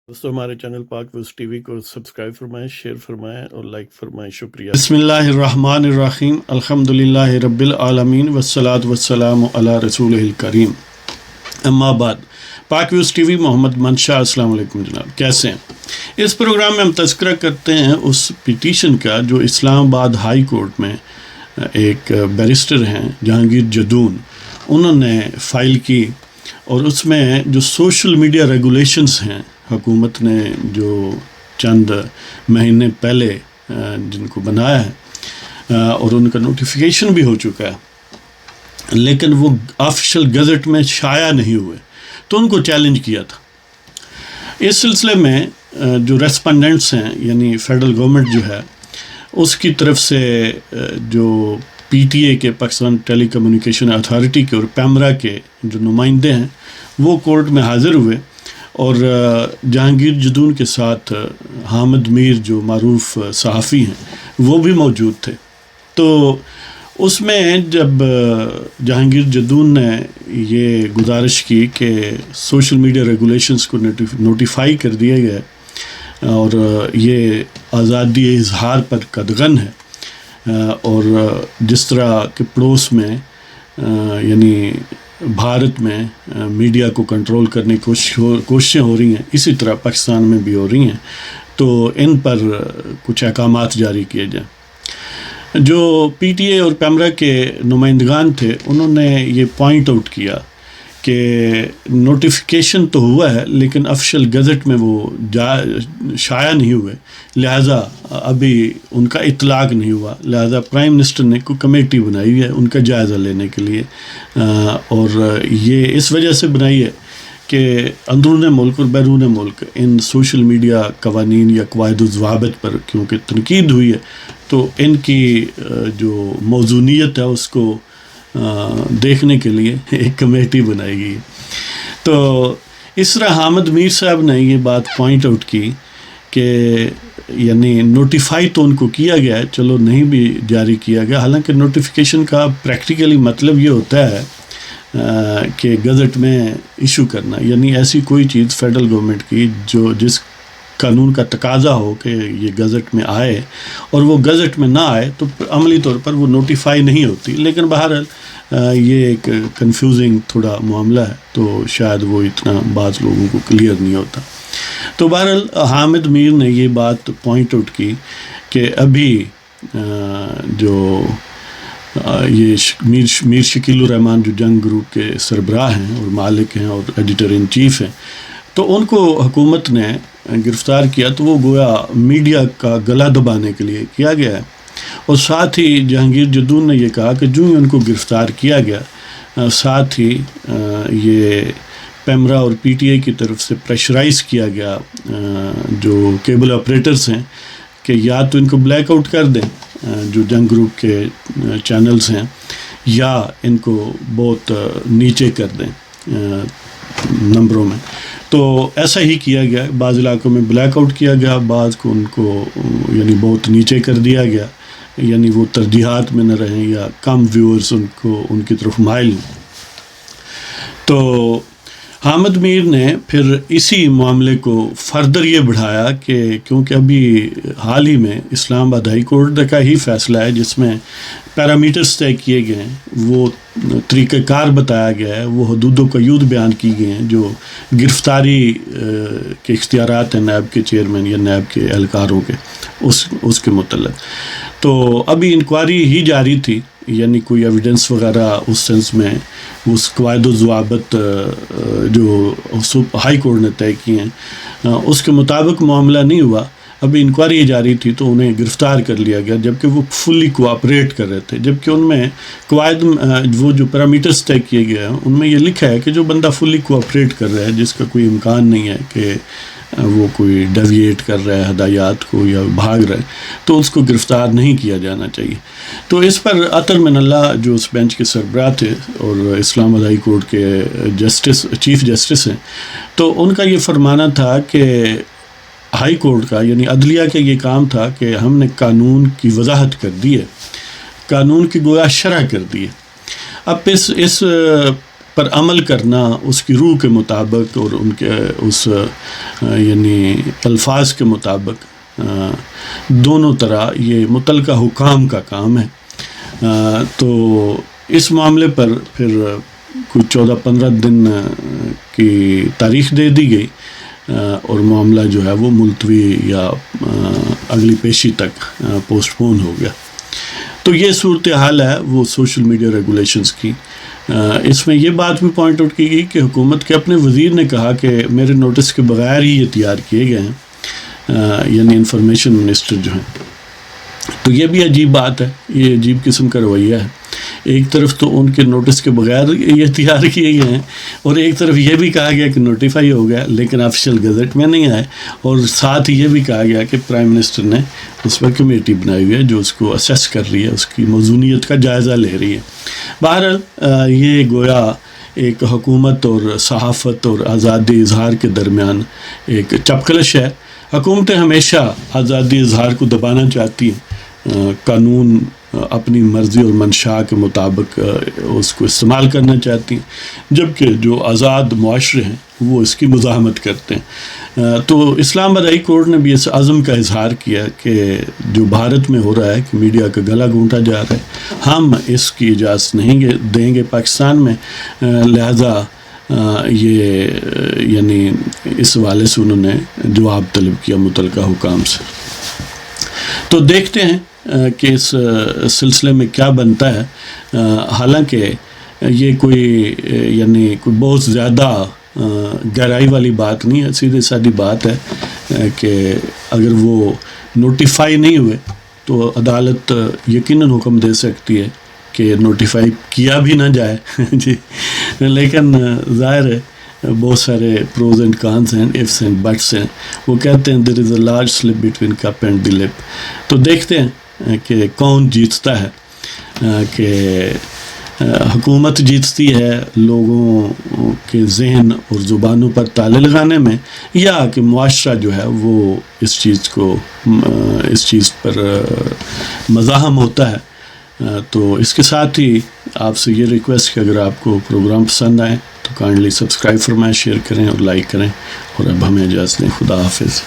دوستو ہمارے چینل پاک ویوز ٹی وی کو سبسکرائب فرمائیں، شیئر فرمائیں اور لائک فرمائیں، شکریہ۔ بسم اللہ الرحمن الرحیم، الحمدللہ رب العالمین والصلاة والسلام علی رسولہ الکریم، اما بعد۔ پاک ویوز ٹی وی، محمد منشا، السلام علیکم جناب، کیسے ہیں؟ اس پروگرام میں ہم تذکرہ کرتے ہیں اس پیٹیشن کا جو اسلام آباد ہائی کورٹ میں ایک بیرسٹر ہیں جہانگیر جدون، انہوں نے فائل کی، اور اس میں جو سوشل میڈیا ریگولیشنز ہیں حکومت نے جو چند مہینے پہلے جن کو بنایا ہے اور ان کا نوٹیفیکیشن بھی ہو چکا ہے، لیکن وہ آفیشیل گزٹ میں شائع نہیں ہوئے، تو ان کو چیلنج کیا تھا۔ اس سلسلے میں جو ریسپونڈنٹس ہیں، یعنی فیڈرل گورنمنٹ جو ہے، اس کی طرف سے جو پی ٹی اے کے، پاکستان ٹیلی کمیونیکیشن اتھارٹی کے، اور پیمرا کے جو نمائندے ہیں، وہ کورٹ میں حاضر ہوئے، اور جہانگیر جدون کے ساتھ حامد میر جو معروف صحافی ہیں وہ بھی موجود تھے۔ تو اس میں جب جہانگیر جدون نے یہ گزارش کی کہ سوشل میڈیا ریگولیشنز کو نوٹیفائی کر دیا گیا اور یہ آزادی اظہار پر قدغن ہے، اور جس طرح کہ پڑوس میں یعنی بھارت میں میڈیا کو کنٹرول کرنے کی کوششیں ہو رہی ہیں، اسی طرح پاکستان میں بھی ہو رہی ہیں، تو ان پر کچھ احکامات جاری کیے جائیں۔ جو پی ٹی اے اور پیمرا کے نمائندگان تھے، انہوں نے یہ پوائنٹ آؤٹ کیا کہ نوٹیفیکیشن تو ہوا ہے لیکن آفیشیل گزٹ میں وہ شائع نہیں ہوئے، لہٰذا ابھی ان کا اطلاق نہیں ہوا، لہٰذا پرائم منسٹر نے کوئی کمیٹی بنائی ہے ان کا جائزہ لینے کے لیے، اور یہ اس وجہ سے بنائی ہے کہ اندرون ملک اور بیرون ملک ان سوشل میڈیا قوانین یا قواعد و ضوابط پر کیونکہ تنقید ہوئی ہے، تو ان کی جو موزونیت ہے اس کو دیکھنے کے لیے ایک کمیٹی بنائی گئی۔ تو اس طرح حامد میر صاحب نے یہ بات پوائنٹ آؤٹ کی کہ یعنی نوٹیفائی تو ان کو کیا گیا ہے، چلو نہیں بھی جاری کیا گیا، حالانکہ نوٹیفیکیشن کا پریکٹیکلی مطلب یہ ہوتا ہے کہ گزٹ میں ایشو کرنا، یعنی ایسی کوئی چیز فیڈرل گورنمنٹ کی جس قانون کا تقاضا ہو کہ یہ گزٹ میں آئے، اور وہ گزٹ میں نہ آئے تو عملی طور پر وہ نوٹیفائی نہیں ہوتی۔ لیکن بہرحال یہ ایک کنفیوزنگ تھوڑا معاملہ ہے، تو شاید وہ اتنا بعض لوگوں کو کلیئر نہیں ہوتا۔ تو بہرحال حامد میر نے یہ بات پوائنٹ آؤٹ کی کہ ابھی جو یہ میر شکیل الرحمان جو جنگ گروپ کے سربراہ ہیں اور مالک ہیں اور ایڈیٹر ان چیف ہیں، تو ان کو حکومت نے گرفتار کیا، تو وہ گویا میڈیا کا گلا دبانے کے لیے کیا گیا ہے، اور ساتھ ہی جہانگیر جدون نے یہ کہا کہ جو ہی ان کو گرفتار کیا گیا، ساتھ ہی یہ پیمرا اور پی ٹی اے کی طرف سے پریشرائز کیا گیا جو کیبل آپریٹرز ہیں کہ یا تو ان کو بلیک آؤٹ کر دیں جو جنگ گروپ کے چینلز ہیں، یا ان کو بہت نیچے کر دیں نمبروں میں۔ تو ایسا ہی کیا گیا، بعض علاقوں میں بلیک آؤٹ کیا گیا، بعض کو ان کو یعنی بہت نیچے کر دیا گیا، یعنی وہ ترجیحات میں نہ رہیں یا کم ویورز ان کی طرف مائل ہوں۔ تو حامد میر نے پھر اسی معاملے کو فردر یہ بڑھایا کہ کیونکہ ابھی حال ہی میں اسلام آباد ہائی کورٹ کا ہی فیصلہ ہے جس میں پیرامیٹرز طے کیے گئے ہیں، وہ طریقہ کار بتایا گیا ہے، وہ حدود و قیود بیان کی گئے ہیں جو گرفتاری کے اختیارات ہیں نیب کے چیئرمین یا نیب کے اہلکاروں کے، اس کے متعلق۔ تو ابھی انکوائری ہی جاری تھی، یعنی کوئی ایویڈنس وغیرہ اس سینس میں اس قواعد و ضوابط جو ہائی کورٹ نے طے کیے ہیں اس کے مطابق معاملہ نہیں ہوا، ابھی انکوائری جاری تھی، تو انہیں گرفتار کر لیا گیا جبکہ وہ فلی کوآپریٹ کر رہے تھے، جبکہ ان میں قواعد وہ جو پیرامیٹرز طے کیے گئے ہیں ان میں یہ لکھا ہے کہ جو بندہ فلی کوآپریٹ کر رہا ہے، جس کا کوئی امکان نہیں ہے کہ وہ کوئی ڈیویٹ کر رہا ہے ہدایات کو یا بھاگ رہا ہے، تو اس کو گرفتار نہیں کیا جانا چاہیے۔ تو اس پر عطر من اللہ جو اس بینچ کے سربراہ تھے اور اسلام آباد ہائی کورٹ کے چیف جسٹس ہیں، تو ان کا یہ فرمانا تھا کہ ہائی کورٹ کا یعنی عدلیہ کا یہ کام تھا کہ ہم نے قانون کی وضاحت کر دی ہے، قانون کی گویا شرح کر دی ہے۔ اب اس پر عمل کرنا اس کی روح کے مطابق اور ان کے اس یعنی الفاظ کے مطابق دونوں طرح یہ متعلقہ حکام کا کام ہے۔ تو اس معاملے پر پھر کچھ 14-15 دن کی تاریخ دے دی گئی اور معاملہ جو ہے وہ ملتوی یا اگلی پیشی تک پوسٹ پون ہو گیا۔ تو یہ صورتحال ہے وہ سوشل میڈیا ریگولیشنز کی۔ اس میں یہ بات بھی پوائنٹ آؤٹ کی گئی کہ حکومت کے اپنے وزیر نے کہا کہ میرے نوٹس کے بغیر ہی یہ تیار کیے گئے ہیں، یعنی انفارمیشن منسٹر جو ہیں۔ تو یہ بھی عجیب بات ہے، یہ عجیب قسم کا رویہ ہے۔ ایک طرف تو ان کے نوٹس کے بغیر یہ تیار کیے گئے ہیں اور ایک طرف یہ بھی کہا گیا کہ نوٹیفائی ہو گیا لیکن آفیشیل گزٹ میں نہیں آئے، اور ساتھ ہی یہ بھی کہا گیا کہ پرائم منسٹر نے اس پر کمیٹی بنائی ہوئی ہے جو اس کو اسیس کر رہی ہے، اس کی موزونیت کا جائزہ لے رہی ہے۔ بہرحال یہ گویا ایک حکومت اور صحافت اور آزادی اظہار کے درمیان ایک چپکلش ہے۔ حکومتیں ہمیشہ آزادی اظہار کو دبانا چاہتی ہیں، قانون اپنی مرضی اور منشاء کے مطابق اس کو استعمال کرنا چاہتی ہیں، جبکہ جو آزاد معاشرے ہیں وہ اس کی مزاحمت کرتے ہیں۔ تو اسلام آباد ہائی کورٹ نے بھی اس عزم کا اظہار کیا کہ جو بھارت میں ہو رہا ہے کہ میڈیا کا گلا گھونٹا جا رہا ہے، ہم اس کی اجازت نہیں دیں گے پاکستان میں، لہذا یہ یعنی اس حوالے سے انہوں نے جواب طلب کیا متعلقہ حکام سے۔ تو دیکھتے ہیں کہ اس سلسلے میں کیا بنتا ہے۔ حالانکہ یہ کوئی یعنی کوئی بہت زیادہ گہرائی والی بات نہیں ہے، سیدھی سادی بات ہے کہ اگر وہ نوٹیفائی نہیں ہوئے تو عدالت یقیناً حکم دے سکتی ہے کہ نوٹیفائی کیا بھی نہ جائے جی، لیکن ظاہر ہے بہت سارے پروز اینڈ کانز ہیں، ifs اینڈ بٹس ہیں۔ وہ کہتے ہیں there is a large slip between cup and the lip۔ تو دیکھتے ہیں کہ کون جیتتا ہے، کہ حکومت جیتتی ہے لوگوں کے ذہن اور زبانوں پر تالے لگانے میں، یا کہ معاشرہ جو ہے وہ اس چیز پر مزاحم ہوتا ہے۔ تو اس کے ساتھ ہی آپ سے یہ ریکویسٹ کہ اگر آپ کو پروگرام پسند آئے تو کائنڈلی سبسکرائب فرمائیں، شیئر کریں اور لائک کریں، اور اب ہمیں اجازت دیں۔ خدا حافظ۔